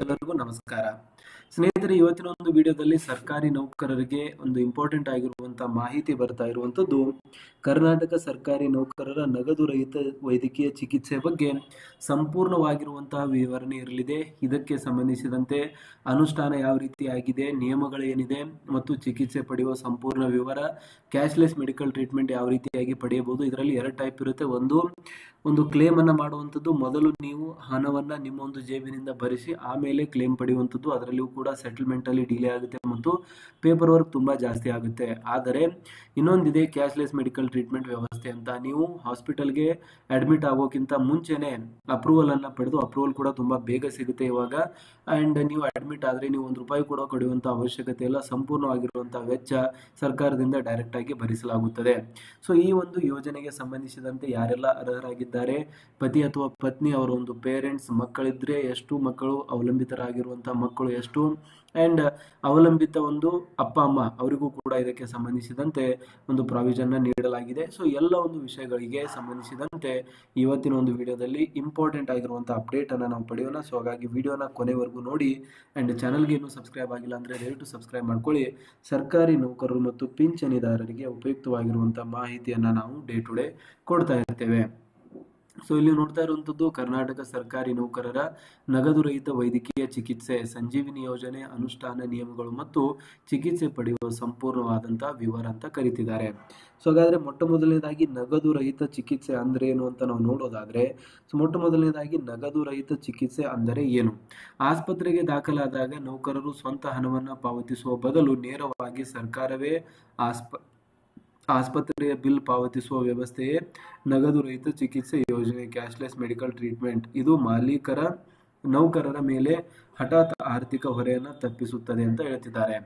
ಎಲ್ಲರಿಗೂ ನಮಸ್ಕಾರ. ಸ್ನೇಹಿತರೆ, ಇವತ್ತಿನ ಒಂದು ವಿಡಿಯೋದಲ್ಲಿ ಸರ್ಕಾರಿ ನೌಕರರಿಗೆ ಒಂದು ಇಂಪಾರ್ಟೆಂಟ್ ಆಗಿರುವಂತಹ ಮಾಹಿತಿ ಬರ್ತಾ ಇರುವಂತದ್ದು ಕರ್ನಾಟಕ ಸರ್ಕಾರಿ ನೌಕರರ ನಗದು ರಹಿತ ವೈದ್ಯಕೀಯ ಚಿಕಿತ್ಸೆ ಬಗ್ಗೆ ಸಂಪೂರ್ಣವಾಗಿರುವಂತಹ ವಿವರಣೆ ಇರಲಿದೆ. ಇದಕ್ಕೆ ಸಂಬಂಧಿಸಿದಂತೆ ಅನುಷ್ಠಾನ ಯಾವ ರೀತಿ ಆಗಿದೆ, ನಿಯಮಗಳು ಏನಿದೆ ಮತ್ತು ಚಿಕಿತ್ಸೆ ಪಡೆಯುವ ಸಂಪೂರ್ಣ ವಿವರ, ಕ್ಯಾಶ್ಲೆಸ್ ಮೆಡಿಕಲ್ ಟ್ರೀಟ್ಮೆಂಟ್ ಯಾವ ರೀತಿಯಾಗಿ ಪಡೆಯಬಹುದು. ಇದರಲ್ಲಿ ಎರಡು ಟೈಪ್ ಇರುತ್ತೆ. ಒಂದು ಕ್ಲೇಮ್ ಅನ್ನ ಮಾಡುವಂಥದ್ದು, ಮೊದಲು ನೀವು ಹಣವನ್ನ ನಿಮ್ಮ ಒಂದು ಜೇಬಿನಿಂದ ಭರಿಸಿ ಆಮೇಲೆ ಕ್ಲೇಮ್ ಪಡೆಯುವಂಥದ್ದು. ಅದರಲ್ಲಿಯೂ ಕೂಡ ಸೆಟಲ್ಮೆಂಟ್ ಅಲ್ಲಿ ಡಿಲೇ ಆಗುತ್ತೆ ಮತ್ತು ಪೇಪರ್ ವರ್ಕ್ ತುಂಬಾ ಜಾಸ್ತಿ ಆಗುತ್ತೆ. ಆದರೆ ಇನ್ನೊಂದಿದೆ ಕ್ಯಾಶ್ಲೆಸ್ ಮೆಡಿಕಲ್ ಟ್ರೀಟ್ಮೆಂಟ್ ವ್ಯವಸ್ಥೆ ಅಂತ. ನೀವು ಹಾಸ್ಪಿಟಲ್ಗೆ ಅಡ್ಮಿಟ್ ಆಗೋಕ್ಕಿಂತ ಮುಂಚೆನೆ ಅಪ್ರೂವಲ್ ಅನ್ನ ಪಡೆದು, ಅಪ್ರೂವಲ್ ಕೂಡ ತುಂಬಾ ಬೇಗ ಸಿಗುತ್ತೆ ಇವಾಗ. ಅಂಡ್ ನೀವು ಅಡ್ಮಿಟ್ ಆದ್ರೆ ನೀವು ₹1 ಕೂಡ ಕೊಡುವಂತ ಅವಶ್ಯಕತೆ ಇಲ್ಲ. ಸಂಪೂರ್ಣವಾಗಿರುವಂತಹ ವೆಚ್ಚ ಸರ್ಕಾರದಿಂದ ಡೈರೆಕ್ಟ್ ಆಗಿ ಭರಿಸಲಾಗುತ್ತದೆ. ಸೊ ಈ ಒಂದು ಯೋಜನೆಗೆ ಸಂಬಂಧಿಸಿದಂತೆ ಯಾರೆಲ್ಲ ಅರ್ಹರಾಗಿದ್ದಾರೆ, ಪತಿ ಅಥವಾ ಪತ್ನಿ, ಅವರ ಒಂದು ಪೇರೆಂಟ್ಸ್, ಮಕ್ಕಳಿದ್ರೆ ಎಷ್ಟು, ಮಕ್ಕಳು ಅವಲಂಬಿತರಾಗಿರುವಂತಹ ಮಕ್ಕಳು ಎಷ್ಟು, ಅಂಡ್ ಅವಲಂಬಿತ ಒಂದು ಅಪ್ಪ ಅಮ್ಮ ಅವರಿಗೂ ಕೂಡ ಇದಕ್ಕೆ ಸಂಬಂಧಿಸಿದಂತೆ ಒಂದು ಪ್ರಾವಿಷನ್ ನೀಡಲಾಗಿದೆ. ಸೊ ಎಲ್ಲ ಒಂದು ವಿಷಯಗಳಿಗೆ ಸಂಬಂಧಿಸಿದಂತೆ ಇವತ್ತಿನ ಒಂದು ವಿಡಿಯೋದಲ್ಲಿ ಇಂಪಾರ್ಟೆಂಟ್ ಆಗಿರುವಂತಹ ಅಪ್ಡೇಟ್ ಅನ್ನ ನಾವು ಪಡೆಯೋಣ. ಸೊ ಹಾಗಾಗಿ ವಿಡಿಯೋನ ಕೊನೆವರೆಗೂ ನೋಡಿ. ಅಂಡ್ ಚಾನಲ್ಗೆ ಇನ್ನೂ ಸಬ್ಸ್ಕ್ರೈಬ್ ಆಗಿಲ್ಲ ಅಂದ್ರೆ ದಯವಿಟ್ಟು ಸಬ್ಸ್ಕ್ರೈಬ್ ಮಾಡ್ಕೊಳ್ಳಿ. ಸರ್ಕಾರಿ ನೌಕರರು ಮತ್ತು ಪಿಂಚಣಿದಾರರಿಗೆ ಉಪಯುಕ್ತವಾಗಿರುವಂತಹ ಮಾಹಿತಿಯನ್ನ ನಾವು ಡೇ ಟು ಡೇ ಕೊಡ್ತಾ ಇರ್ತೇವೆ. ಸೊ ಇಲ್ಲಿ ನೋಡ್ತಾ ಇರುವಂತದ್ದು ಕರ್ನಾಟಕ ಸರ್ಕಾರಿ ನೌಕರರ ನಗದು ರಹಿತ ವೈದ್ಯಕೀಯ ಚಿಕಿತ್ಸೆ ಸಂಜೀವಿನಿ ಯೋಜನೆ ಅನುಷ್ಠಾನ ನಿಯಮಗಳು ಮತ್ತು ಚಿಕಿತ್ಸೆ ಪಡೆಯುವ ಸಂಪೂರ್ಣವಾದಂತಹ ವಿವರ ಅಂತ ಕರೀತಿದ್ದಾರೆ. ಸೊ ಹಾಗಾದ್ರೆ ಮೊಟ್ಟ ಮೊದಲನೇದಾಗಿ ನಗದು ರಹಿತ ಚಿಕಿತ್ಸೆ ಅಂದ್ರೆ ಏನು ಅಂತ ನಾವು ನೋಡೋದಾದ್ರೆ, ಸೊ ಮೊಟ್ಟ ಮೊದಲನೇದಾಗಿ ನಗದು ರಹಿತ ಚಿಕಿತ್ಸೆ ಅಂದರೆ ಏನು? ಆಸ್ಪತ್ರೆಗೆ ದಾಖಲಾದಾಗ ನೌಕರರು ಸ್ವಂತ ಹಣವನ್ನ ಪಾವತಿಸುವ ಬದಲು ನೇರವಾಗಿ ಸರ್ಕಾರವೇ ಆಸ್ಪತ್ರೆಯ ಬಿಲ್ ಪಾವತಿಸುವ ವ್ಯವಸ್ಥೆಯೇ ನಗದು ರಹಿತ ಚಿಕಿತ್ಸೆ ಯೋಜನೆ, ಕ್ಯಾಶ್ಲೆಸ್ ಮೆಡಿಕಲ್ ಟ್ರೀಟ್ಮೆಂಟ್. ಇದು ನೌಕರರ ಮೇಲೆ ಹಠಾತ್ ಆರ್ಥಿಕ ಹೊರೆಯನ್ನ ತಪ್ಪಿಸುತ್ತದೆ ಅಂತ ಹೇಳ್ತಿದ್ದಾರೆ.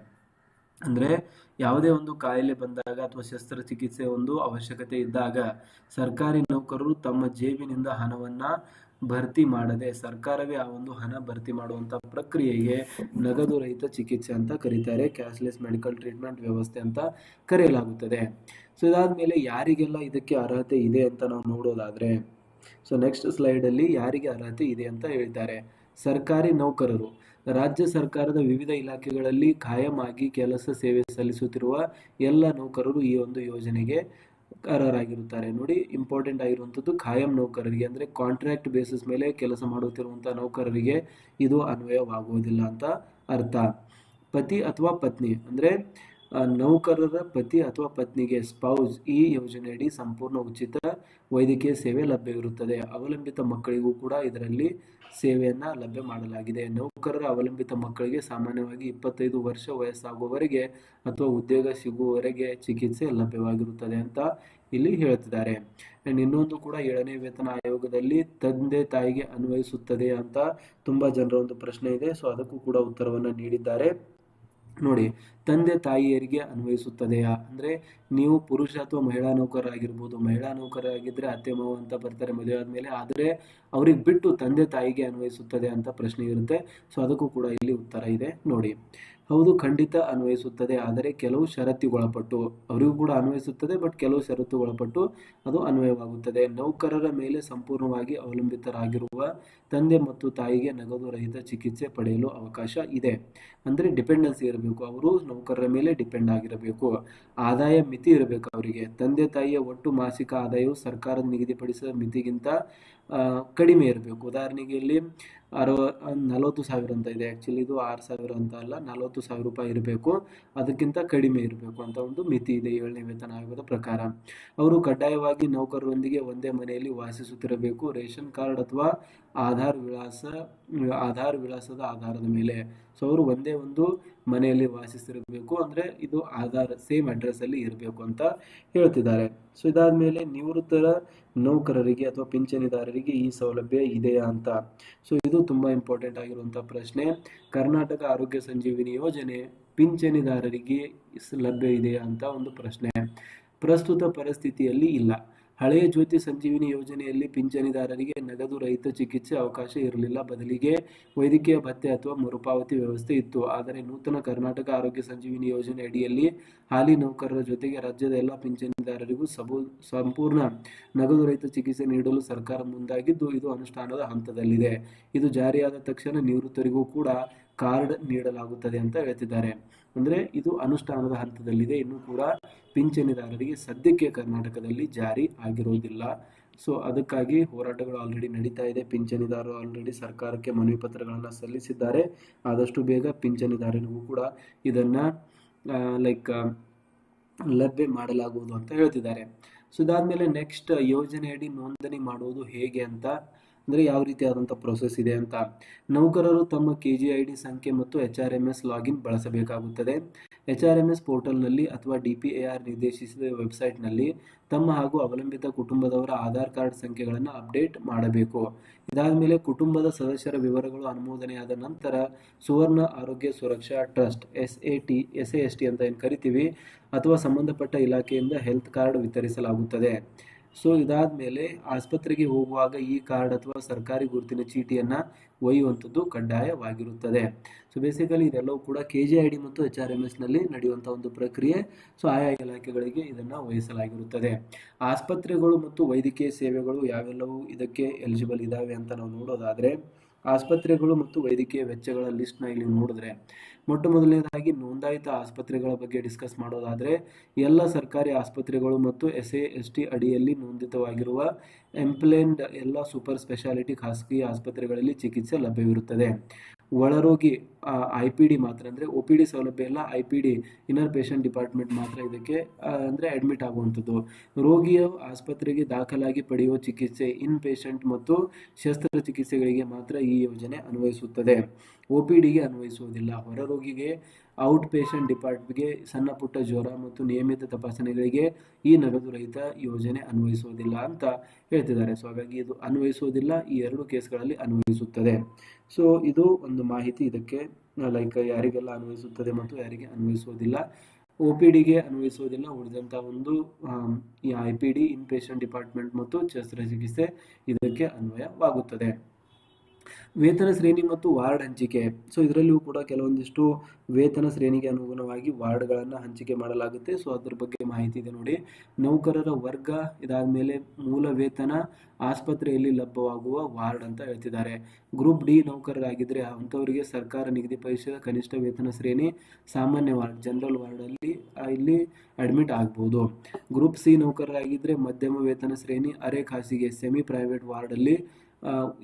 ಅಂದ್ರೆ ಯಾವುದೇ ಒಂದು ಕಾಯಿಲೆ ಬಂದಾಗ ಅಥವಾ ಶಸ್ತ್ರಚಿಕಿತ್ಸೆ ಒಂದು ಅವಶ್ಯಕತೆ ಇದ್ದಾಗ ಸರ್ಕಾರಿ ನೌಕರರು ತಮ್ಮ ಜೇಬಿನಿಂದ ಹಣವನ್ನ ಭರ್ತಿ ಮಾಡದೆ ಸರ್ಕಾರವೇ ಆ ಒಂದು ಹಣ ಭರ್ತಿ ಮಾಡುವಂತ ಪ್ರಕ್ರಿಯೆಗೆ ನಗದು ರಹಿತ ಚಿಕಿತ್ಸೆ ಅಂತ ಕರೀತಾರೆ. ಕ್ಯಾಶ್ಲೆಸ್ ಮೆಡಿಕಲ್ ಟ್ರೀಟ್ಮೆಂಟ್ ವ್ಯವಸ್ಥೆ ಅಂತ ಕರೆಯಲಾಗುತ್ತದೆ. ಸೊ ಇದಾದ್ಮೇಲೆ ಯಾರಿಗೆಲ್ಲ ಇದಕ್ಕೆ ಅರ್ಹತೆ ಇದೆ ಅಂತ ನಾವು ನೋಡೋದಾದ್ರೆ, ಸೊ ನೆಕ್ಸ್ಟ್ ಸ್ಲೈಡ್ ಅಲ್ಲಿ ಯಾರಿಗೆ ಅರ್ಹತೆ ಇದೆ ಅಂತ ಹೇಳಿದ್ದಾರೆ. ಸರ್ಕಾರಿ ನೌಕರರು ರಾಜ್ಯ ಸರ್ಕಾರದ ವಿವಿಧ ಇಲಾಖೆಗಳಲ್ಲಿ ಕಾಯಂ ಆಗಿ ಕೆಲಸ ಸೇವೆ ಸಲ್ಲಿಸುತ್ತಿರುವ ಎಲ್ಲ ನೌಕರರು ಈ ಒಂದು ಯೋಜನೆಗೆ ಅರ್ಹರಾಗಿರುತ್ತಾರೆ. ನೋಡಿ, ಇಂಪಾರ್ಟೆಂಟ್ ಆಗಿರುವಂತದ್ದು ಕಾಯಂ ನೌಕರರಿಗೆ, ಅಂದ್ರೆ ಕಾಂಟ್ರಾಕ್ಟ್ ಬೇಸಿಸ್ ಮೇಲೆ ಕೆಲಸ ಮಾಡುತ್ತಿರುವಂತಹ ನೌಕರರಿಗೆ ಇದು ಅನ್ವಯವಾಗುವುದಿಲ್ಲ ಅಂತ ಅರ್ಥ. ಪತಿ ಅಥವಾ ಪತ್ನಿ ಅಂದ್ರೆ ನೌಕರರ ಪತಿ ಅಥವಾ ಪತ್ನಿಗೆ ಸ್ಪೌಸ್ ಈ ಯೋಜನೆಯಡಿ ಸಂಪೂರ್ಣ ಉಚಿತ ವೈದ್ಯಕೀಯ ಸೇವೆ ಲಭ್ಯವಿರುತ್ತದೆ. ಅವಲಂಬಿತ ಮಕ್ಕಳಿಗೂ ಕೂಡ ಇದರಲ್ಲಿ ಸೇವೆಯನ್ನ ಲಭ್ಯ ಮಾಡಲಾಗಿದೆ. ನೌಕರರ ಅವಲಂಬಿತ ಮಕ್ಕಳಿಗೆ ಸಾಮಾನ್ಯವಾಗಿ 25 ವರ್ಷ ವಯಸ್ಸಾಗುವವರೆಗೆ ಅಥವಾ ಉದ್ಯೋಗ ಸಿಗುವವರೆಗೆ ಚಿಕಿತ್ಸೆ ಲಭ್ಯವಾಗಿರುತ್ತದೆ ಅಂತ ಇಲ್ಲಿ ಹೇಳ್ತಿದ್ದಾರೆ. ಅಂಡ್ ಇನ್ನೊಂದು ಕೂಡ 7ನೇ ವೇತನ ಆಯೋಗದಲ್ಲಿ ತಂದೆ ತಾಯಿಗೆ ಅನ್ವಯಿಸುತ್ತದೆ ಅಂತ ತುಂಬಾ ಜನರ ಒಂದು ಪ್ರಶ್ನೆ ಇದೆ. ಸೊ ಅದಕ್ಕೂ ಕೂಡ ಉತ್ತರವನ್ನ ನೀಡಿದ್ದಾರೆ. ನೋಡಿ, ತಂದೆ ತಾಯಿಯರಿಗೆ ಅನ್ವಯಿಸುತ್ತದೆಯಾ ಅಂದ್ರೆ ನೀವು ಪುರುಷ ಅಥವಾ ಮಹಿಳಾ ನೌಕರರಾಗಿರ್ಬೋದು. ಮಹಿಳಾ ನೌಕರರಾಗಿದ್ರೆ ಅತ್ತೆ ಮಾವ ಅಂತ ಬರ್ತಾರೆ ಮದುವೆ ಆದ್ಮೇಲೆ, ಆದ್ರೆ ಅವ್ರಿಗೆ ಬಿಟ್ಟು ತಂದೆ ತಾಯಿಗೆ ಅನ್ವಯಿಸುತ್ತದೆ ಅಂತ ಪ್ರಶ್ನೆ ಇರುತ್ತೆ. ಸೊ ಅದಕ್ಕೂ ಕೂಡ ಇಲ್ಲಿ ಉತ್ತರ ಇದೆ ನೋಡಿ. ಹೌದು, ಖಂಡಿತ ಅನ್ವಯಿಸುತ್ತದೆ, ಆದರೆ ಕೆಲವು ಷರತ್ತುಗೊಳಪಟ್ಟು. ಅವರಿಗೂ ಕೂಡ ಅನ್ವಯಿಸುತ್ತದೆ, ಬಟ್ ಕೆಲವು ಷರತ್ತುಗೊಳಪಟ್ಟು ಅದು ಅನ್ವಯವಾಗುತ್ತದೆ. ನೌಕರರ ಮೇಲೆ ಸಂಪೂರ್ಣವಾಗಿ ಅವಲಂಬಿತರಾಗಿರುವ ತಂದೆ ಮತ್ತು ತಾಯಿಗೆ ನಗದು ರಹಿತ ಚಿಕಿತ್ಸೆ ಪಡೆಯಲು ಅವಕಾಶ ಇದೆ. ಅಂದ್ರೆ ಡಿಪೆಂಡೆನ್ಸಿ ಇರಬೇಕು, ಅವರು ನೌಕರರ ಮೇಲೆ ಡಿಪೆಂಡ್ ಆಗಿರಬೇಕು. ಆದಾಯ ಮಿತಿ ಇರಬೇಕು ಅವರಿಗೆ. ತಂದೆ ತಾಯಿಯ ಒಟ್ಟು ಮಾಸಿಕ ಆದಾಯವು ಸರ್ಕಾರದ ನಿಗದಿಪಡಿಸಿದ ಮಿತಿಗಿಂತ ಕಡಿಮೆ ಇರಬೇಕು. ಉದಾಹರಣೆಗೆ ಇಲ್ಲಿ 40,000 ಅಂತ ಇದೆ. ಆಕ್ಚುಲಿ ಇದು 6,000 ಅಂತ ಅಲ್ಲ, 40,000 ರೂಪಾಯಿ ಇರಬೇಕು, ಅದಕ್ಕಿಂತ ಕಡಿಮೆ ಇರಬೇಕು ಅಂತ ಒಂದು ಮಿತಿ ಇದೆ 7ನೇ ವೇತನ ಆಯೋಗದ ಪ್ರಕಾರ. ಅವರು ಕಡ್ಡಾಯವಾಗಿ ನೌಕರರೊಂದಿಗೆ ಒಂದೇ ಮನೆಯಲ್ಲಿ ವಾಸಿಸುತ್ತಿರಬೇಕು. ರೇಷನ್ ಕಾರ್ಡ್ ಅಥವಾ ಆಧಾರ್ ವಿಳಾಸದ ಆಧಾರದ ಮೇಲೆ. ಸೊ ಅವರು ಒಂದೇ ಒಂದು ಮನೆಯಲ್ಲಿ ವಾಸಿಸಿರಬೇಕು, ಅಂದ್ರೆ ಇದು ಆಧಾರ್ ಸೇಮ್ ಅಡ್ರೆಸ್ ಅಲ್ಲಿ ಇರಬೇಕು ಅಂತ ಹೇಳ್ತಿದ್ದಾರೆ. ಸೊ ಇದಾದ್ಮೇಲೆ ನಿವೃತ್ತರ ನೌಕರರಿಗೆ ಅಥವಾ ಪಿಂಚಣಿದಾರರಿಗೆ ಈ ಸೌಲಭ್ಯ ಇದೆಯಾ ಅಂತ. ಸೊ ಇದು ತುಂಬಾ ಇಂಪಾರ್ಟೆಂಟ್ ಆಗಿರುವಂತಹ ಪ್ರಶ್ನೆ. ಕರ್ನಾಟಕ ಆರೋಗ್ಯ ಸಂಜೀವಿನಿ ಯೋಜನೆ ಪಿಂಚಣಿದಾರರಿಗೆ ಲಭ್ಯ ಇದೆಯಾ ಅಂತ ಒಂದು ಪ್ರಶ್ನೆ. ಪ್ರಸ್ತುತ ಪರಿಸ್ಥಿತಿಯಲ್ಲಿ ಇಲ್ಲ. ಹಳೆಯ ಜ್ಯೋತಿ ಸಂಜೀವಿನಿ ಯೋಜನೆಯಲ್ಲಿ ಪಿಂಚಣಿದಾರರಿಗೆ ನಗದು ರಹಿತ ಚಿಕಿತ್ಸೆ ಅವಕಾಶ ಇರಲಿಲ್ಲ, ಬದಲಿಗೆ ವೈದ್ಯಕೀಯ ಭತ್ಯೆ ಅಥವಾ ಮರುಪಾವತಿ ವ್ಯವಸ್ಥೆ ಇತ್ತು. ಆದರೆ ನೂತನ ಕರ್ನಾಟಕ ಆರೋಗ್ಯ ಸಂಜೀವಿನಿ ಯೋಜನೆ ಅಡಿಯಲ್ಲಿ ಹಾಲಿ ನೌಕರರ ಜೊತೆಗೆ ರಾಜ್ಯದ ಎಲ್ಲ ಪಿಂಚಣಿದಾರರಿಗೂ ಸಂಪೂರ್ಣ ನಗದು ರಹಿತ ಚಿಕಿತ್ಸೆ ನೀಡಲು ಸರ್ಕಾರ ಮುಂದಾಗಿದ್ದು, ಇದು ಅನುಷ್ಠಾನದ ಹಂತದಲ್ಲಿದೆ. ಇದು ಜಾರಿಯಾದ ತಕ್ಷಣ ನಿವೃತ್ತರಿಗೂ ಕೂಡ ಕಾರ್ಡ್ ನೀಡಲಾಗುತ್ತದೆ ಅಂತ ಹೇಳ್ತಿದ್ದಾರೆ. ಅಂದ್ರೆ ಇದು ಅನುಷ್ಠಾನದ ಹಂತದಲ್ಲಿದೆ, ಇನ್ನೂ ಕೂಡ ಪಿಂಚಣಿದಾರರಿಗೆ ಸದ್ಯಕ್ಕೆ ಕರ್ನಾಟಕದಲ್ಲಿ ಜಾರಿ ಆಗಿರುವುದಿಲ್ಲ. ಸೊ ಅದಕ್ಕಾಗಿ ಹೋರಾಟಗಳು ಆಲ್ರೆಡಿ ನಡೀತಾ ಇದೆ. ಪಿಂಚಣಿದಾರರು ಆಲ್ರೆಡಿ ಸರ್ಕಾರಕ್ಕೆ ಮನವಿ ಪತ್ರಗಳನ್ನು ಸಲ್ಲಿಸಿದ್ದಾರೆ. ಆದಷ್ಟು ಬೇಗ ಪಿಂಚಣಿದಾರರಿಗೂ ಕೂಡ ಇದನ್ನ ಲಭ್ಯ ಮಾಡಲಾಗುವುದು ಅಂತ ಹೇಳ್ತಿದ್ದಾರೆ. ಸೊ ಇದಾದ್ಮೇಲೆ ನೆಕ್ಸ್ಟ್ ಯೋಜನೆಯಡಿ ನೋಂದಣಿ ಮಾಡುವುದು ಹೇಗೆ ಅಂತ, ಅಂದರೆ ಯಾವ ರೀತಿಯಾದಂಥ ಪ್ರೊಸೆಸ್ ಇದೆ ಅಂತ. ನೌಕರರು ತಮ್ಮ KGID ಸಂಖ್ಯೆ ಮತ್ತು HRMS ಲಾಗಿನ್ ಬಳಸಬೇಕಾಗುತ್ತದೆ. HRMS ಪೋರ್ಟಲ್ನಲ್ಲಿ ಅಥವಾ DPAR ನಿರ್ದೇಶಿಸಿದ ವೆಬ್ಸೈಟ್ನಲ್ಲಿ ತಮ್ಮ ಹಾಗೂ ಅವಲಂಬಿತ ಕುಟುಂಬದವರ ಆಧಾರ್ ಕಾರ್ಡ್ ಸಂಖ್ಯೆಗಳನ್ನು ಅಪ್ಡೇಟ್ ಮಾಡಬೇಕು. ಇದಾದ ಮೇಲೆ ಕುಟುಂಬದ ಸದಸ್ಯರ ವಿವರಗಳು ಅನುಮೋದನೆಯಾದ ನಂತರ ಸುವರ್ಣ ಆರೋಗ್ಯ ಸುರಕ್ಷಾ ಟ್ರಸ್ಟ್ SAST ಅಂತ ಏನು ಕರಿತೀವಿ ಅಥವಾ ಸಂಬಂಧಪಟ್ಟ ಇಲಾಖೆಯಿಂದ ಹೆಲ್ತ್ ಕಾರ್ಡ್ ವಿತರಿಸಲಾಗುತ್ತದೆ. ಸೊ ಇದಾದ ಮೇಲೆ ಆಸ್ಪತ್ರೆಗೆ ಹೋಗುವಾಗ ಈ ಕಾರ್ಡ್ ಅಥವಾ ಸರ್ಕಾರಿ ಗುರುತಿನ ಚೀಟಿಯನ್ನು ಒಯ್ಯುವಂಥದ್ದು ಕಡ್ಡಾಯವಾಗಿರುತ್ತದೆ. ಸೊ ಬೇಸಿಕಲಿ ಇದೆಲ್ಲವೂ ಕೂಡ KGID ಮತ್ತು HRMSನಲ್ಲಿ ನಡೆಯುವಂಥ ಒಂದು ಪ್ರಕ್ರಿಯೆ. ಸೊ ಆಯಾ ಇಲಾಖೆಗಳಿಗೆ ಇದನ್ನು ವಹಿಸಲಾಗಿರುತ್ತದೆ. ಆಸ್ಪತ್ರೆಗಳು ಮತ್ತು ವೈದ್ಯಕೀಯ ಸೇವೆಗಳು ಯಾವೆಲ್ಲವೂ ಇದಕ್ಕೆ ಎಲಿಜಿಬಲ್ ಇದ್ದಾವೆ ಅಂತ ನಾವು ನೋಡೋದಾದರೆ, ಆಸ್ಪತ್ರೆಗಳು ಮತ್ತು ವೈದ್ಯಕೀಯ ವೆಚ್ಚಗಳ ಲಿಸ್ಟ್ನ ಇಲ್ಲಿ ನೋಡಿದ್ರೆ, ಮೊಟ್ಟ ಮೊದಲನೇದಾಗಿ ನೋಂದಾಯಿತ ಆಸ್ಪತ್ರೆಗಳ ಬಗ್ಗೆ ಡಿಸ್ಕಸ್ ಮಾಡೋದಾದರೆ, ಎಲ್ಲ ಸರ್ಕಾರಿ ಆಸ್ಪತ್ರೆಗಳು ಮತ್ತು SAST ಅಡಿಯಲ್ಲಿ ನೋಂದಿತವಾಗಿರುವ ಎಂಪ್ಲೇನ್ಡ್ ಎಲ್ಲ ಸೂಪರ್ ಸ್ಪೆಷಾಲಿಟಿ ಖಾಸಗಿ ಆಸ್ಪತ್ರೆಗಳಲ್ಲಿ ಚಿಕಿತ್ಸೆ ಲಭ್ಯವಿರುತ್ತದೆ. ಒಳರೋಗಿ IPD ಮಾತ್ರ, ಅಂದರೆ OPD ಸೌಲಭ್ಯ ಇಲ್ಲ, IPD ಇನ್ನರ್ ಪೇಷಂಟ್ ಡಿಪಾರ್ಟ್ಮೆಂಟ್ ಮಾತ್ರ ಇದಕ್ಕೆ ಅಂದರೆ ಅಡ್ಮಿಟ್ ಆಗುವಂಥದ್ದು. ರೋಗಿಯು ಆಸ್ಪತ್ರೆಗೆ ದಾಖಲಾಗಿ ಪಡೆಯುವ ಚಿಕಿತ್ಸೆ ಇನ್ ಪೇಷಂಟ್ ಮತ್ತು ಶಸ್ತ್ರಚಿಕಿತ್ಸೆಗಳಿಗೆ ಮಾತ್ರ ಈ ಯೋಜನೆ ಅನ್ವಯಿಸುತ್ತದೆ. OPDಗೆ ಅನ್ವಯಿಸುವುದಿಲ್ಲ. ಹೊರರೋಗಿಗೆ, ಔಟ್ ಪೇಷಂಟ್ ಡಿಪಾರ್ಟ್ಮೆಂಟ್ಗೆ, ಸಣ್ಣ ಪುಟ್ಟ ಜ್ವರ ಮತ್ತು ನಿಯಮಿತ ತಪಾಸಣೆಗಳಿಗೆ ಈ ನಗದು ರಹಿತ ಯೋಜನೆ ಅನ್ವಯಿಸುವುದಿಲ್ಲ ಅಂತ ಹೇಳ್ತಿದ್ದಾರೆ. ಸೊ ಹಾಗಾಗಿ ಇದು ಅನ್ವಯಿಸುವುದಿಲ್ಲ, ಈ ಎರಡು ಕೇಸ್ಗಳಲ್ಲಿ ಅನ್ವಯಿಸುತ್ತದೆ. ಸೊ ಇದು ಒಂದು ಮಾಹಿತಿ ಇದಕ್ಕೆ, ಯಾರಿಗೆಲ್ಲ ಅನ್ವಯಿಸುತ್ತದೆ ಮತ್ತು ಯಾರಿಗೆ ಅನ್ವಯಿಸುವುದಿಲ್ಲ. OPDಗೆ ಅನ್ವಯಿಸುವುದಿಲ್ಲ, ಉಳಿದಂಥ ಒಂದು ಈ IPD ಇನ್ ಪೇಷಂಟ್ ಡಿಪಾರ್ಟ್ಮೆಂಟ್ ಮತ್ತು ಶಸ್ತ್ರಚಿಕಿತ್ಸೆ ಇದಕ್ಕೆ ಅನ್ವಯವಾಗುತ್ತದೆ. ವೇತನ ಶ್ರೇಣಿ ಮತ್ತು ವಾರ್ಡ್ ಹಂಚಿಕೆ. ಸೊ ಇದರಲ್ಲಿಯೂ ಕೂಡ ಕೆಲವೊಂದಿಷ್ಟು ವೇತನ ಶ್ರೇಣಿಗೆ ಅನುಗುಣವಾಗಿ ವಾರ್ಡ್ಗಳನ್ನು ಹಂಚಿಕೆ ಮಾಡಲಾಗುತ್ತೆ. ಸೊ ಅದ್ರ ಬಗ್ಗೆ ಮಾಹಿತಿ ಇದೆ ನೋಡಿ. ನೌಕರರ ವರ್ಗ, ಇದಾದ ಮೇಲೆ ಮೂಲ ವೇತನ, ಆಸ್ಪತ್ರೆಯಲ್ಲಿ ಲಭ್ಯವಾಗುವ ವಾರ್ಡ್ ಅಂತ ಹೇಳ್ತಿದ್ದಾರೆ. ಗ್ರೂಪ್ D ನೌಕರರಾಗಿದ್ದರೆ ಅಂಥವರಿಗೆ ಸರ್ಕಾರ ನಿಗದಿಪಡಿಸಿದ ಕನಿಷ್ಠ ವೇತನ ಶ್ರೇಣಿ ಸಾಮಾನ್ಯ ವಾರ್ಡ್, ಜನರಲ್ ವಾರ್ಡಲ್ಲಿ ಇಲ್ಲಿ ಅಡ್ಮಿಟ್ ಆಗ್ಬೋದು. ಗ್ರೂಪ್ C ನೌಕರರಾಗಿದ್ದರೆ ಮಧ್ಯಮ ವೇತನ ಶ್ರೇಣಿ, ಅರೆ ಖಾಸಗಿ ಸೆಮಿ ಪ್ರೈವೇಟ್ ವಾರ್ಡಲ್ಲಿ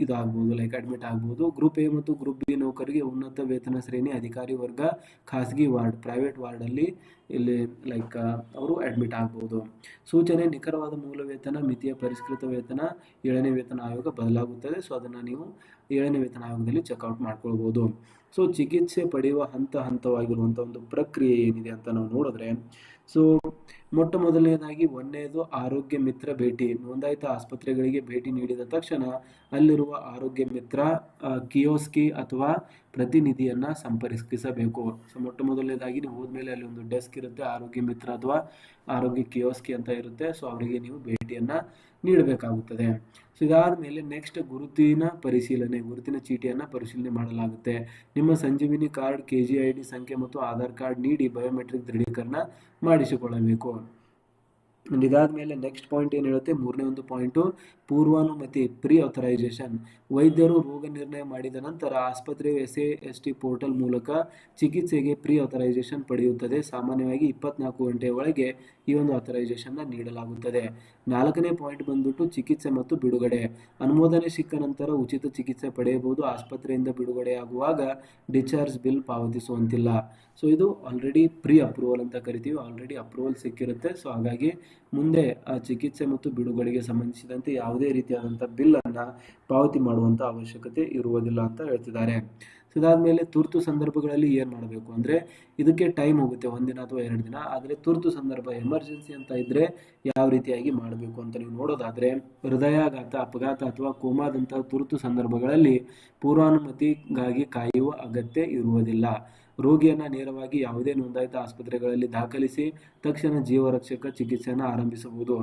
ಇದಾಗ್ಬೋದು, ಅಡ್ಮಿಟ್ ಆಗ್ಬೋದು. ಗ್ರೂಪ್ A ಮತ್ತು ಗ್ರೂಪ್ B ನೌಕರಿಗೆ ಉನ್ನತ ವೇತನ ಶ್ರೇಣಿ, ಅಧಿಕಾರಿ ವರ್ಗ, ಖಾಸಗಿ ವಾರ್ಡ್, ಪ್ರೈವೇಟ್ ವಾರ್ಡಲ್ಲಿ ಇಲ್ಲಿ ಅವರು ಅಡ್ಮಿಟ್ ಆಗ್ಬೋದು. ಸೂಚನೆ: ನಿಖರವಾದ ಮೂಲ ವೇತನ ಮಿತಿಯ ಪರಿಷ್ಕೃತ ವೇತನ 7ನೇ ವೇತನ ಆಯೋಗ ಬದಲಾಗುತ್ತದೆ. ಸೊ ಅದನ್ನು ನೀವು 7ನೇ ವೇತನ ಆಯೋಗದಲ್ಲಿ ಚೆಕ್ಔಟ್ ಮಾಡ್ಕೊಳ್ಬೋದು. ಸೊ ಚಿಕಿತ್ಸೆ ಪಡೆಯುವ ಹಂತವಾಗಿರುವಂಥ ಒಂದು ಪ್ರಕ್ರಿಯೆ ಏನಿದೆ ಅಂತ ನಾವು ನೋಡಿದ್ರೆ, ಸೊ ಮೊಟ್ಟ ಮೊದಲನೇದಾಗಿ ಒಂದನೇದು ಆರೋಗ್ಯ ಮಿತ್ರ ಭೇಟಿ. ನೋಂದಾಯಿತ ಆಸ್ಪತ್ರೆಗಳಿಗೆ ಭೇಟಿ ನೀಡಿದ ತಕ್ಷಣ ಅಲ್ಲಿರುವ ಆರೋಗ್ಯ ಮಿತ್ರ ಕಿಯೋಸ್ಕಿ ಅಥವಾ ಪ್ರತಿನಿಧಿಯನ್ನ ಸಂಪರ್ಕಿಸಬೇಕು. ಸೊ ಮೊಟ್ಟ ಮೊದಲನೇದಾಗಿ ನೀವು ಹೋದ್ಮೇಲೆ ಅಲ್ಲಿ ಒಂದು ಡೆಸ್ಕ್ ಇರುತ್ತೆ, ಆರೋಗ್ಯ ಮಿತ್ರ ಅಥವಾ ಆರೋಗ್ಯ ಕಿಯೋಸ್ಕಿ ಅಂತ ಇರುತ್ತೆ. ಸೊ ಅವರಿಗೆ ನೀವು ಭೇಟಿಯನ್ನ ನೀಡಬೇಕಾಗುತ್ತದೆ. ಸೊ ಇದಾದ ಮೇಲೆ ನೆಕ್ಸ್ಟ್ ಗುರುತಿನ ಚೀಟಿಯನ್ನು ಪರಿಶೀಲನೆ ಮಾಡಲಾಗುತ್ತೆ. ನಿಮ್ಮ ಸಂಜೀವಿನಿ ಕಾರ್ಡ್, KGID ಸಂಖ್ಯೆ ಮತ್ತು ಆಧಾರ್ ಕಾರ್ಡ್ ನೀಡಿ ಬಯೋಮೆಟ್ರಿಕ್ ದೃಢೀಕರಣ ಮಾಡಿಸಿಕೊಳ್ಳಬೇಕು. ಇದಾದ ಮೇಲೆ ನೆಕ್ಸ್ಟ್ ಪಾಯಿಂಟ್ ಏನು ಹೇಳುತ್ತೆ, ಮೂರನೇ ಒಂದು ಪಾಯಿಂಟು ಪೂರ್ವಾನುಮತಿ, ಪ್ರೀ ಆಥರೈಸೇಷನ್. ವೈದ್ಯರು ರೋಗ ನಿರ್ಣಯ ಮಾಡಿದ ನಂತರ ಆಸ್ಪತ್ರೆಯು SAST ಪೋರ್ಟಲ್ ಮೂಲಕ ಚಿಕಿತ್ಸೆಗೆ ಪ್ರೀ ಆಥರೈಸೇಷನ್ ಪಡೆಯುತ್ತದೆ. ಸಾಮಾನ್ಯವಾಗಿ 24 ಗಂಟೆಯ ಒಳಗೆ ಈ ಒಂದು ಆಥರೈಸೇಷನ್ನ ನೀಡಲಾಗುತ್ತದೆ. 4ನೇ ಪಾಯಿಂಟ್ ಬಂದ್ಬಿಟ್ಟು ಚಿಕಿತ್ಸೆ ಮತ್ತು ಬಿಡುಗಡೆ. ಅನುಮೋದನೆ ಸಿಕ್ಕ ನಂತರ ಉಚಿತ ಚಿಕಿತ್ಸೆ ಪಡೆಯಬಹುದು. ಆಸ್ಪತ್ರೆಯಿಂದ ಬಿಡುಗಡೆಯಾಗುವಾಗ ಡಿಸ್ಚಾರ್ಜ್ ಬಿಲ್ ಪಾವತಿಸುವಂತಿಲ್ಲ. ಸೊ ಇದು ಆಲ್ರೆಡಿ ಪ್ರೀ ಅಪ್ರೂವಲ್ ಅಂತ ಕರಿತೀವಿ, ಆಲ್ರೆಡಿ ಅಪ್ರೂವಲ್ ಸಿಕ್ಕಿರುತ್ತೆ. ಸೊ ಹಾಗಾಗಿ ಮುಂದೆ ಆ ಚಿಕಿತ್ಸೆ ಮತ್ತು ಬಿಡುಗಡೆಗೆ ಸಂಬಂಧಿಸಿದಂತೆ ಯಾವುದೇ ರೀತಿಯಾದಂಥ ಬಿಲ್ಲನ್ನು ಪಾವತಿ ಮಾಡುವಂಥ ಅವಶ್ಯಕತೆ ಇರುವುದಿಲ್ಲ ಅಂತ ಹೇಳ್ತಿದ್ದಾರೆ. ಸೊ ಇದಾದಮೇಲೆ ತುರ್ತು ಸಂದರ್ಭಗಳಲ್ಲಿ ಏನು ಮಾಡಬೇಕು ಅಂದರೆ, ಇದಕ್ಕೆ ಟೈಮ್ ಹೋಗುತ್ತೆ, 1 ದಿನ ಅಥವಾ 2 ದಿನ. ಆದರೆ ತುರ್ತು ಸಂದರ್ಭ, ಎಮರ್ಜೆನ್ಸಿ ಅಂತ ಇದ್ದರೆ ಯಾವ ರೀತಿಯಾಗಿ ಮಾಡಬೇಕು ಅಂತ ನೀವು ನೋಡೋದಾದರೆ, ಹೃದಯಾಘಾತ, ಅಪಘಾತ ಅಥವಾ ಕೋಮಾದಂತಹ ತುರ್ತು ಸಂದರ್ಭಗಳಲ್ಲಿ ಪೂರ್ವಾನುಮತಿಗಾಗಿ ಕಾಯುವ ಅಗತ್ಯ ಇರುವುದಿಲ್ಲ. ರೋಗಿಯನ್ನ ನೇರವಾಗಿ ಯಾವುದೇ ನೋಂದಾಯಿತ ಆಸ್ಪತ್ರೆಗಳಲ್ಲಿ ದಾಖಲಿಸಿ ತಕ್ಷಣ ಜೀವರಕ್ಷಕ ಚಿಕಿತ್ಸೆಯನ್ನು ಆರಂಭಿಸಬಹುದು.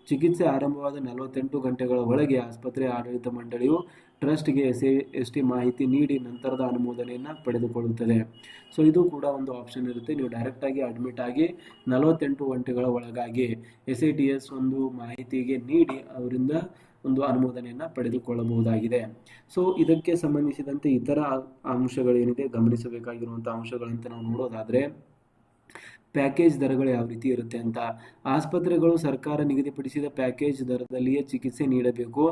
ಚಿಕಿತ್ಸೆ ಆರಂಭವಾದ 48 ಗಂಟೆಗಳ ಒಳಗೆ ಆಸ್ಪತ್ರೆ ಆಡಳಿತ ಮಂಡಳಿಯು ಟ್ರಸ್ಟ್ಗೆ ಎಸ್ಟಿ ಮಾಹಿತಿ ನೀಡಿ ನಂತರದ ಅನುಮೋದನೆಯನ್ನು ಪಡೆದುಕೊಳ್ಳುತ್ತದೆ. ಸೊ ಇದು ಕೂಡ ಒಂದು ಆಪ್ಷನ್ ಇರುತ್ತೆ. ನೀವು ಡೈರೆಕ್ಟ್ ಆಗಿ ಅಡ್ಮಿಟ್ ಆಗಿ 48 ಗಂಟೆಗಳ ಒಳಗಾಗಿ SITS ಒಂದು ಮಾಹಿತಿಗೆ ನೀಡಿ ಅವರಿಂದ ಒಂದು ಅನುಮೋದನೆಯನ್ನು ಪಡೆದುಕೊಳ್ಳಬಹುದಾಗಿದೆ. ಸೊ ಇದಕ್ಕೆ ಸಂಬಂಧಿಸಿದಂತೆ ಇತರ ಅಂಶಗಳೇನಿದೆ ಗಮನಿಸಬೇಕಾಗಿರುವಂಥ ಅಂಶಗಳಂತ ನಾವು ನೋಡೋದಾದ್ರೆ, ಪ್ಯಾಕೇಜ್ ದರಗಳು ಯಾವ ರೀತಿ ಇರುತ್ತೆ ಅಂತ. ಆಸ್ಪತ್ರೆಗಳು ಸರ್ಕಾರ ನಿಗದಿಪಡಿಸಿದ ಪ್ಯಾಕೇಜ್ ದರದಲ್ಲಿಯೇ ಚಿಕಿತ್ಸೆ ನೀಡಬೇಕು.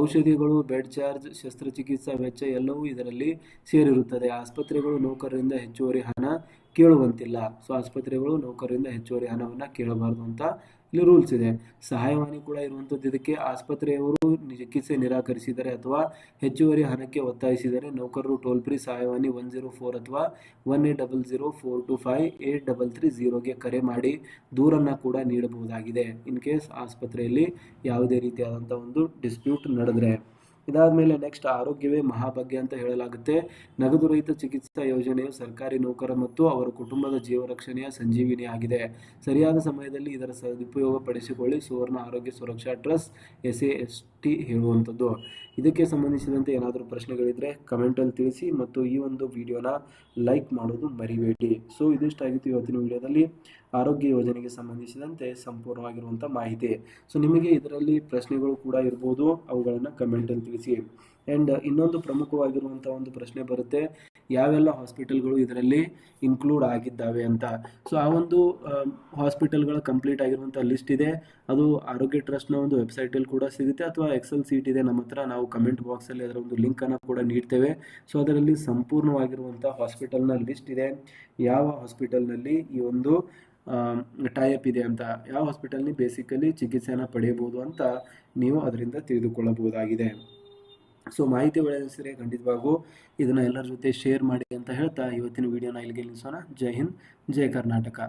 ಔಷಧಿಗಳು, ಬೆಡ್ ಚಾರ್ಜ್, ಶಸ್ತ್ರಚಿಕಿತ್ಸಾ ವೆಚ್ಚ ಎಲ್ಲವೂ ಇದರಲ್ಲಿ ಸೇರಿರುತ್ತದೆ. ಆಸ್ಪತ್ರೆಗಳು ನೌಕರರಿಂದ ಹೆಚ್ಚುವರಿ ಹಣ ಕೇಳುವಂತಿಲ್ಲ. ಸೊ ಆಸ್ಪತ್ರೆಗಳು ನೌಕರರಿಂದ ಹೆಚ್ಚುವರಿ ಹಣವನ್ನು ಕೇಳಬಾರದು ಅಂತ ಇಲ್ಲಿ ರೂಲ್ಸ್ ಇದೆ. ಸಹಾಯವಾಣಿ ಕೂಡ ಇರುವಂಥದ್ದು ಇದಕ್ಕೆ. ಆಸ್ಪತ್ರೆಯವರು ಚಿಕಿತ್ಸೆ ನಿರಾಕರಿಸಿದರೆ ಅಥವಾ ಹೆಚ್ಚುವರಿ ಹಣಕ್ಕೆ ಒತ್ತಾಯಿಸಿದರೆ ನೌಕರರು ಟೋಲ್ ಫ್ರೀ ಸಹಾಯವಾಣಿ 104 ಅಥವಾ 1800-425-8330ಗೆ ಕರೆ ಮಾಡಿ ದೂರನ್ನು ಕೂಡ ನೀಡಬಹುದಾಗಿದೆ ಇನ್ ಕೇಸ್ ಆಸ್ಪತ್ರೆಯಲ್ಲಿ ಯಾವುದೇ ರೀತಿಯಾದಂಥ ಒಂದು ಡಿಸ್ಪ್ಯೂಟ್ ನಡೆದರೆ. ಇದಾದಮೇಲೆ ನೆಕ್ಸ್ಟ್ ಆರೋಗ್ಯವೇ ಮಹಾಭಾಗ್ಯ ಅಂತ ಹೇಳಲಾಗುತ್ತೆ. ನಗದು ರಹಿತ ಚಿಕಿತ್ಸಾ ಯೋಜನೆಯು ಸರ್ಕಾರಿ ನೌಕರ ಮತ್ತು ಅವರ ಕುಟುಂಬದ ಜೀವರಕ್ಷಣೆಯ ಸಂಜೀವಿನಿ ಆಗಿದೆ. ಸರಿಯಾದ ಸಮಯದಲ್ಲಿ ಇದರ ಸದುಪಯೋಗ ಪಡಿಸಿಕೊಳ್ಳಿ. ಸುವರ್ಣ ಆರೋಗ್ಯ ಸುರಕ್ಷಾ ಟ್ರಸ್ಟ್ SAST ಹೇಳುವಂಥದ್ದು. ಇದಕ್ಕೆ ಸಂಬಂಧಿಸಿದಂತೆ ಏನಾದರೂ ಪ್ರಶ್ನೆಗಳಿದ್ರೆ ಕಮೆಂಟಲ್ಲಿ ತಿಳಿಸಿ ಮತ್ತು ಈ ಒಂದು ವಿಡಿಯೋನ ಲೈಕ್ ಮಾಡೋದು ಮರಿಬೇಡಿ. ಸೊ ಇದಿಷ್ಟಾಗಿತ್ತು ಇವತ್ತಿನ ವಿಡಿಯೋದಲ್ಲಿ ಆರೋಗ್ಯ ಯೋಜನೆಗೆ ಸಂಬಂಧಿಸಿದಂತೆ ಸಂಪೂರ್ಣವಾಗಿರುವಂಥ ಮಾಹಿತಿ. ಸೊ ನಿಮಗೆ ಇದರಲ್ಲಿ ಪ್ರಶ್ನೆಗಳು ಕೂಡ ಇರ್ಬೋದು, ಅವುಗಳನ್ನು ಕಮೆಂಟಲ್ಲಿ ತಿಳಿಸಿ. ಆ್ಯಂಡ್ ಇನ್ನೊಂದು ಪ್ರಮುಖವಾಗಿರುವಂಥ ಒಂದು ಪ್ರಶ್ನೆ ಬರುತ್ತೆ, ಯಾವೆಲ್ಲ ಹಾಸ್ಪಿಟಲ್ಗಳು ಇದರಲ್ಲಿ ಇನ್ಕ್ಲೂಡ್ ಆಗಿದ್ದಾವೆ ಅಂತ. ಸೊ ಆ ಒಂದು ಹಾಸ್ಪಿಟಲ್ಗಳ ಕಂಪ್ಲೀಟ್ ಆಗಿರುವಂಥ ಲಿಸ್ಟ್ ಇದೆ. ಅದು ಆರೋಗ್ಯ ಟ್ರಸ್ಟ್ನ ಒಂದು ವೆಬ್ಸೈಟಲ್ಲಿ ಕೂಡ ಸಿಗುತ್ತೆ ಅಥವಾ ಎಕ್ಸೆಲ್ ಸೀಟ್ ಇದೆ ನಮ್ಮ ಹತ್ರ. ನಾವು ಕಮೆಂಟ್ ಬಾಕ್ಸಲ್ಲಿ ಅದರ ಒಂದು ಲಿಂಕನ್ನು ಕೂಡ ನೀಡ್ತೇವೆ. ಸೊ ಅದರಲ್ಲಿ ಸಂಪೂರ್ಣವಾಗಿರುವಂಥ ಹಾಸ್ಪಿಟಲ್ನ ಲಿಸ್ಟ್ ಇದೆ. ಯಾವ ಹಾಸ್ಪಿಟಲ್ನಲ್ಲಿ ಈ ಒಂದು ಟೈಅಪ್ ಇದೆ ಅಂತ, ಯಾವ ಹಾಸ್ಪಿಟಲ್ನಿ ಬೇಸಿಕಲಿ ಚಿಕಿತ್ಸೆಯನ್ನು ಪಡೆಯಬಹುದು ಅಂತ ನೀವು ಅದರಿಂದ ತಿಳಿದುಕೊಳ್ಳಬಹುದಾಗಿದೆ. ಸೊ ಮಾಹಿತಿ ಒಳ್ಳೆಯದಿದ್ದರೆ ಖಂಡಿತವಾಗೂ ಇದನ್ನು ಎಲ್ಲರ ಜೊತೆ ಶೇರ್ ಮಾಡಿ ಅಂತ ಹೇಳ್ತಾ ಇವತ್ತಿನ ವಿಡಿಯೋನ ಇಲ್ಲಿಗೆ ನಿಲ್ಲಿಸೋಣ. ಜೈ ಹಿಂದ್, ಜೈ ಕರ್ನಾಟಕ.